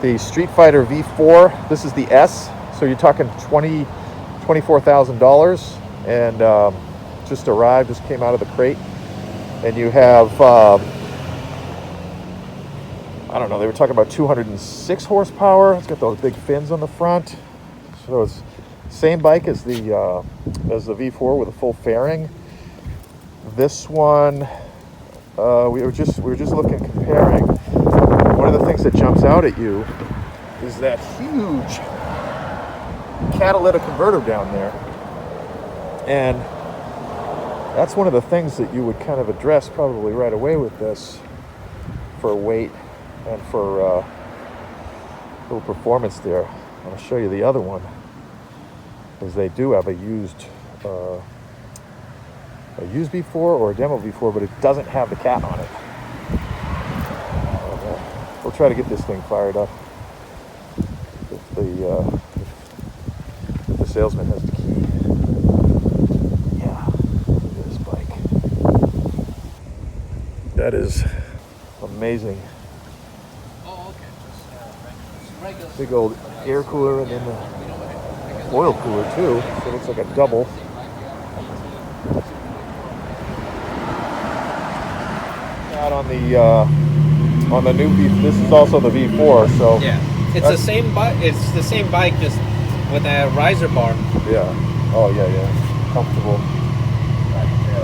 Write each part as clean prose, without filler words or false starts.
the Streetfighter V4. This is the S, so you're talking $24,000, and just arrived, just came out of the crate. And you have, I don't know, they were talking about 206 horsepower. It's got those big fins on the front. So it's same bike as the V4 with a full fairing. This one, we were just looking, comparing. One of the things that jumps out at you is that huge catalytic converter down there, and that's one of the things that you would kind of address probably right away with this for weight and for little performance there. I'll show you the other one, because they do have a used V4 or a demo V4, but it doesn't have the cat on it. We'll try to get this thing fired up if the salesman has the key. Yeah, look at this bike. That is amazing. Oh, okay. Big old air cooler and then the oil cooler too. So it looks like a double. Out on the new V. This is also the V4. So yeah, it's the same bike. It's the same bike, just with a riser bar. Yeah. Oh yeah, yeah. Comfortable.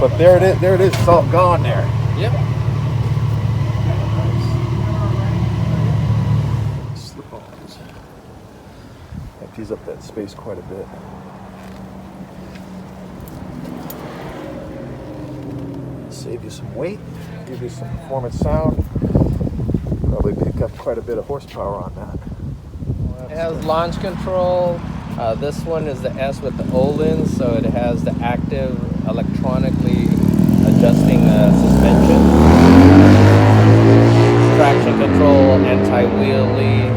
But there it is. There it is. It's all gone there. Yep. Slip-ons. Empties up that space quite a bit. Save you some weight. Give you some performance sound. Probably pick up quite a bit of horsepower on that. It has launch control. This one is the S with the Olin, so it has the active electronically adjusting suspension, traction control, anti-wheelie,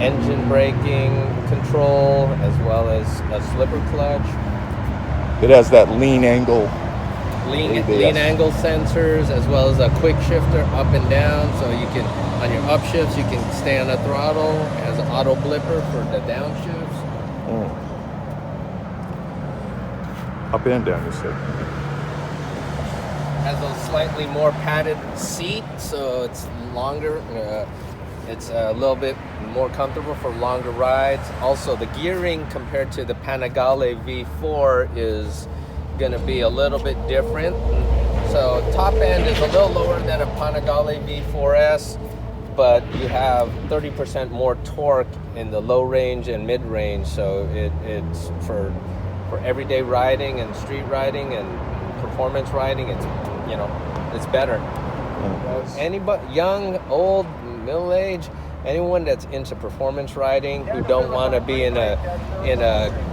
engine braking control, as well as a slipper clutch. It has that lean angle. Lean angle sensors, as well as a quick shifter up and down, so you can, on your upshifts, you can stay on the throttle. It has an auto blipper for the downshifts. Up and down, you said. Has a slightly more padded seat, so it's longer. It's a little bit more comfortable for longer rides. Also, the gearing compared to the Panigale V4 is going to be a little bit different. So top end is a little lower than a Panigale V4S, but you have 30% more torque in the low range and mid range. So it's for everyday riding and street riding and performance riding. It's better. Anybody, young, old, middle age, anyone that's into performance riding who don't want to be in a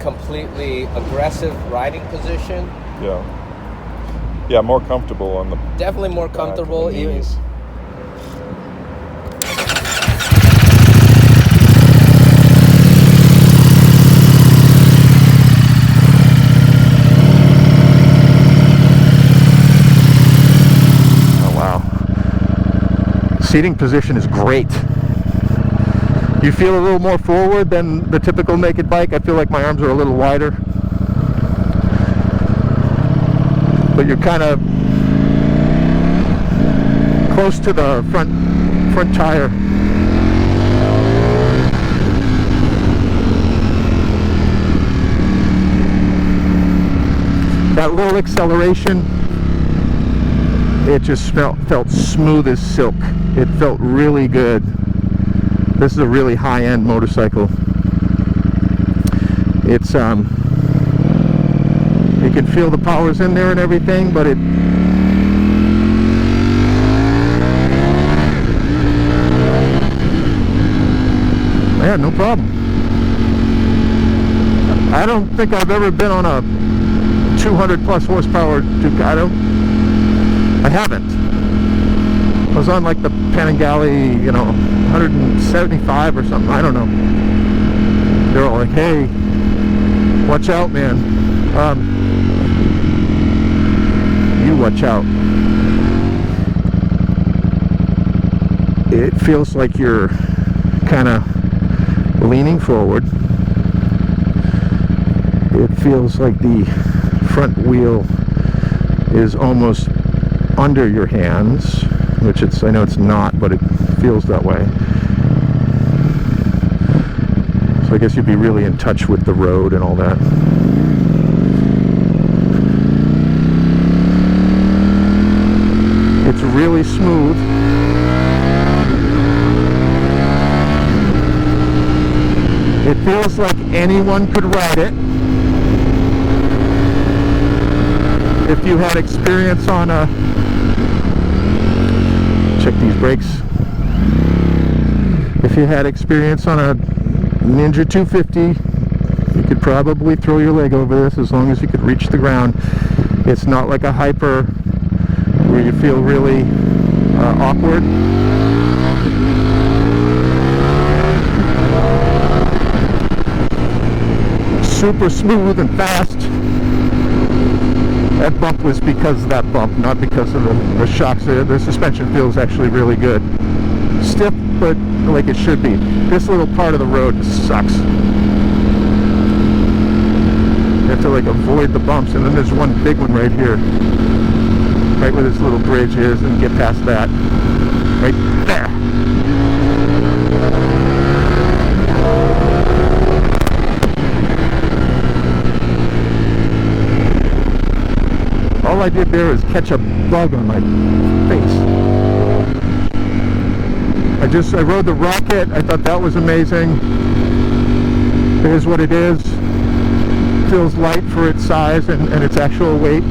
completely aggressive riding position. Yeah, more comfortable on the. Definitely more comfortable. Even. Oh wow! Seating position is great. You feel a little more forward than the typical naked bike. I feel like my arms are a little wider. But you're kind of close to the front tire. That little acceleration, it just felt smooth as silk. It felt really good. This is a really high-end motorcycle. It's you can feel the powers in there and everything, but it yeah, no problem. I don't think I've ever been on a 200 plus horsepower Ducati. I haven't. I was on like the Panigale, 175 or something. I don't know. They're all like, hey, watch out, man. You watch out. It feels like you're kind of leaning forward. It feels like the front wheel is almost under your hands, which I know it's not, but it feels that way. So I guess you'd be really in touch with the road and all that. It's really smooth. It feels like anyone could ride it. If you had experience on a, check these brakes. If you had experience on a Ninja 250, you could probably throw your leg over this as long as you could reach the ground. It's not like a Hyper where you feel really awkward. Super smooth and fast. That bump was because of that bump, not because of the shocks. The suspension feels actually really good. Stiff, but like it should be. This little part of the road sucks. You have to like avoid the bumps, and then there's one big one right here, right where this little bridge is, and get past that. Right there. All I did there is catch a bug on my face. I rode the Rocket. I thought that was amazing. Here's what it is. Feels light for its size and its actual weight.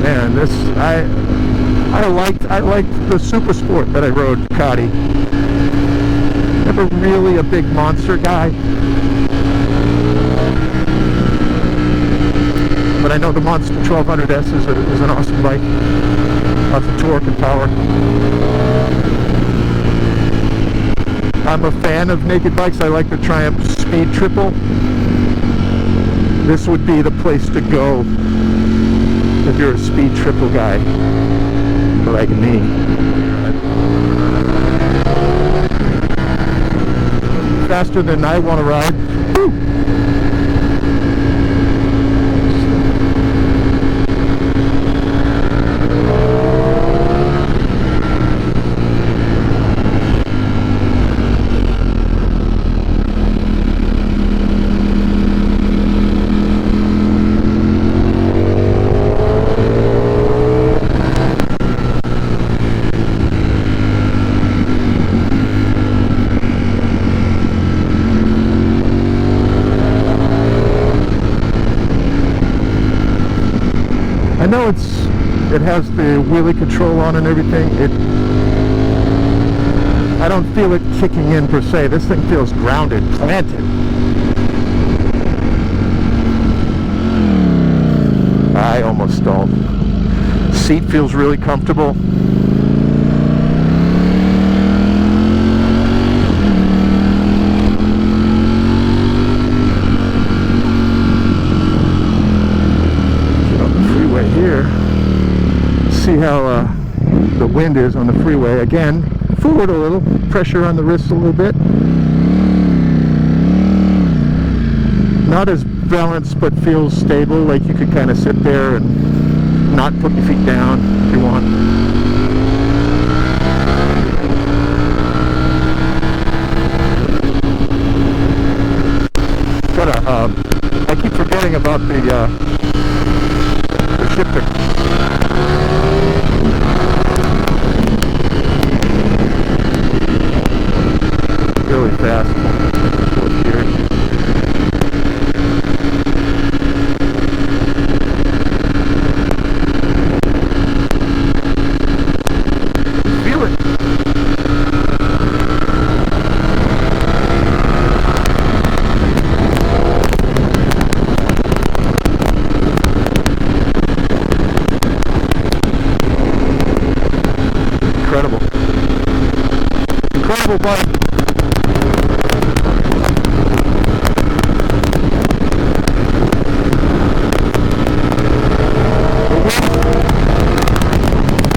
Man, this I liked the Super Sport that I rode, Ducati. Never really a big monster guy. But I know the Monster 1200S is an awesome bike. Lots of torque and power. I'm a fan of naked bikes. I like the Triumph Speed Triple. This would be the place to go if you're a Speed Triple guy, like me. Faster than I want to ride. Woo! I know it has the wheelie control on and everything. I don't feel it kicking in per se. This thing feels grounded, planted. I almost stalled. Seat feels really comfortable. See how the wind is on the freeway. Again, forward a little, pressure on the wrists a little bit. Not as balanced, but feels stable, like you could kind of sit there and not put your feet down if you want. I keep forgetting about the shifter. Really fast. Fourth gear. Feel it. Incredible. Incredible bike.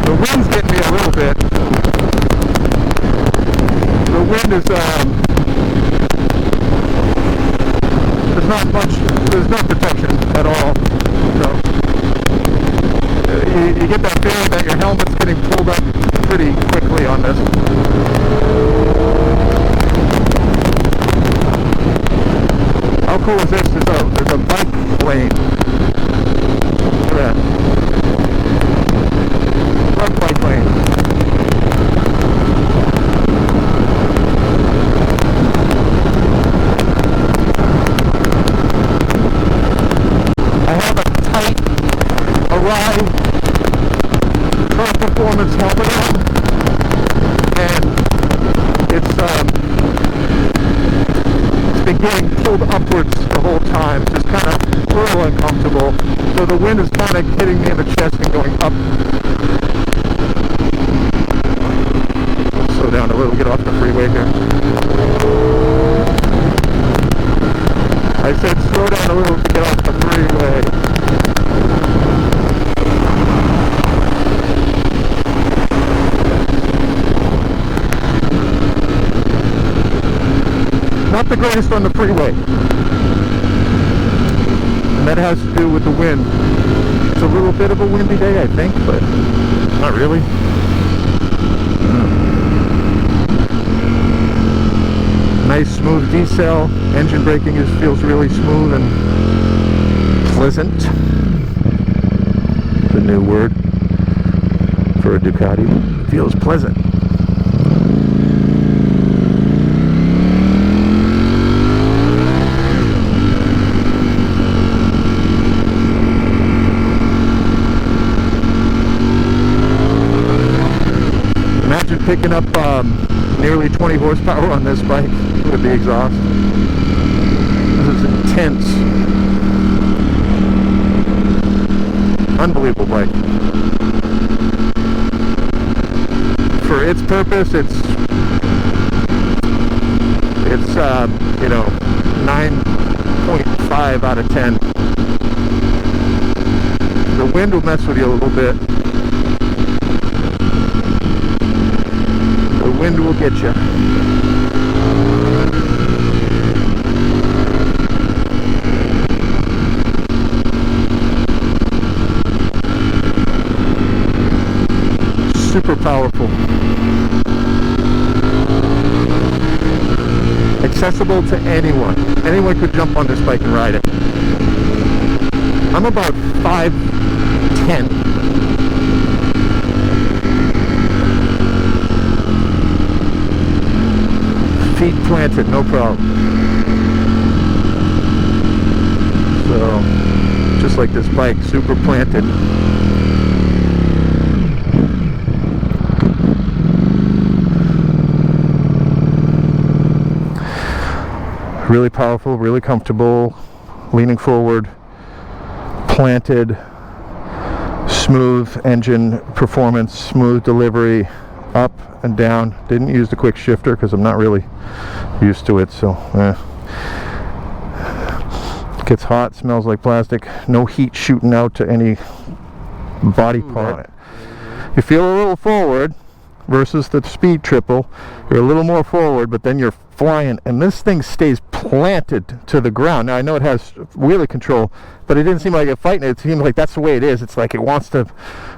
The wind's getting me a little bit. The wind is not much, there's no protection at all. So you get that feeling that your helmet's getting pulled up pretty quickly on this. How cool is this? There's a bike lane. Look at that. Love bike lane. I have a tight Arrive Pro Performance helmet on, and it's been getting pulled upwards the whole time, just kind of a little uncomfortable. So the wind is kind of hitting me in the chest and going up. Slow down a little, get off the freeway here. I said slow down a little to get off the freeway. Not the greatest on the freeway, and that has to do with the wind. It's a little bit of a windy day, I think, but not really. Nice smooth decel. Engine braking feels really smooth and pleasant. The new word for a Ducati. Feels pleasant. Imagine picking up nearly 20 horsepower on this bike with the exhaust. This is intense. Unbelievable bike. For its purpose, it's you know, 9.5 out of 10. The wind will mess with you a little bit. The wind will get you. Super powerful. Accessible to anyone. Anyone could jump on this bike and ride it. I'm about 5'10". Feet planted, no problem. So, just like this bike, super planted. Really powerful, really comfortable, leaning forward, planted, smooth engine performance, smooth delivery, up and down. Didn't use the quick shifter because I'm not really used to it, so gets hot, smells like plastic. No heat shooting out to any body part. You feel a little forward versus the speed triple. You're a little more forward, but then you're flying, and this thing stays planted to the ground. Now I know it has wheelie control, but it didn't seem like it fighting it. It seemed like that's the way it is. It's like it wants to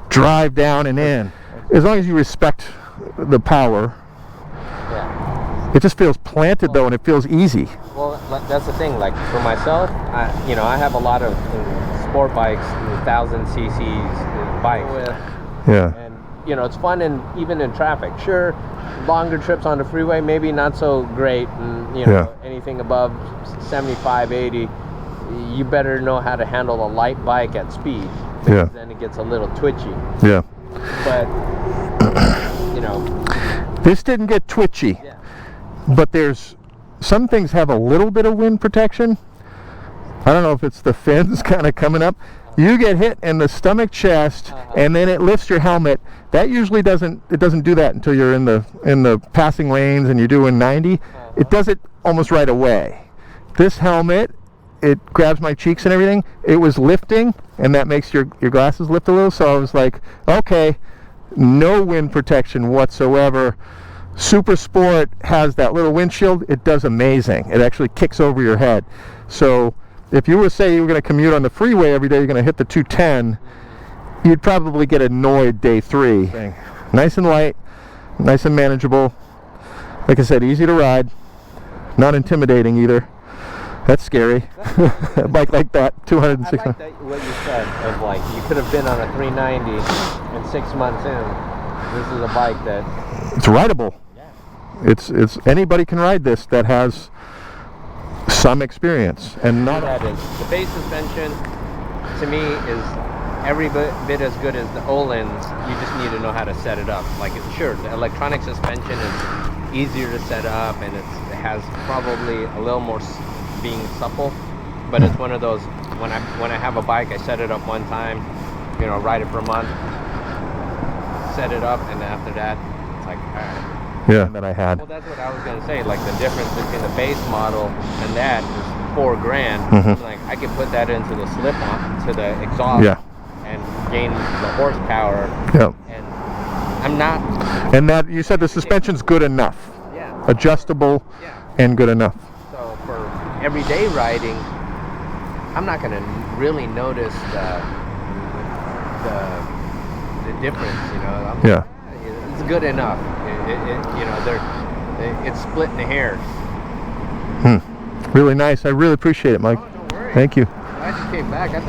drive down and in. As long as you respect the power. Yeah. It just feels planted though, and it feels easy. Well, that's the thing. Like for myself, I have a lot of sport bikes, 1,000 cc's bikes. Yeah. And it's fun, and even in traffic. Sure, longer trips on the freeway maybe not so great, and anything above 75, 80, you better know how to handle a light bike at speed. Yeah. Then it gets a little twitchy. Yeah. But this didn't get twitchy. Yeah. But there's some things have a little bit of wind protection. I don't know if it's the fins kind of coming up. You get hit in the stomach chest, and then it lifts your helmet. That usually doesn't do that until you're in the passing lanes and you're doing 90. It does it almost right away. This helmet, it grabs my cheeks and everything. It was lifting, and that makes your glasses lift a little. So I was like, okay, no wind protection whatsoever. Super Sport has that little windshield. It does amazing. It actually kicks over your head. So if you were to say you were going to commute on the freeway every day, you're going to hit the 210, you'd probably get annoyed day 3. Nice and light, nice and manageable. Like I said, easy to ride, not intimidating either. That's scary. A bike like that, 260. I like that, what you said, of like, you could have been on a 390 and 6 months in. This is a bike that... It's rideable. Yeah. It's anybody can ride this that has some experience. And not... That is, the base suspension, to me, is every bit as good as the Öhlins. You just need to know how to set it up. Like, sure, the electronic suspension is easier to set up, and it has probably a little more being supple, but it's one of those, when I have a bike, I set it up one time, you know, ride it for a month, set it up, and after that, it's like, all right. Yeah, that I had. Well, that's what I was gonna say. Like, the difference between the base model and that is $4 grand. Like, I could put that into the slip-on, to the exhaust, and gain the horsepower. Yeah. And I'm not. And that, you said the suspension's good enough. Yeah. Adjustable. Yeah. And good enough. So for everyday riding, I'm not going to really notice the difference, you know. Yeah. It's good enough. You know, it's splitting the hairs. Really nice. I really appreciate it, Mike. Oh, no worries. Thank you. Glad you came back.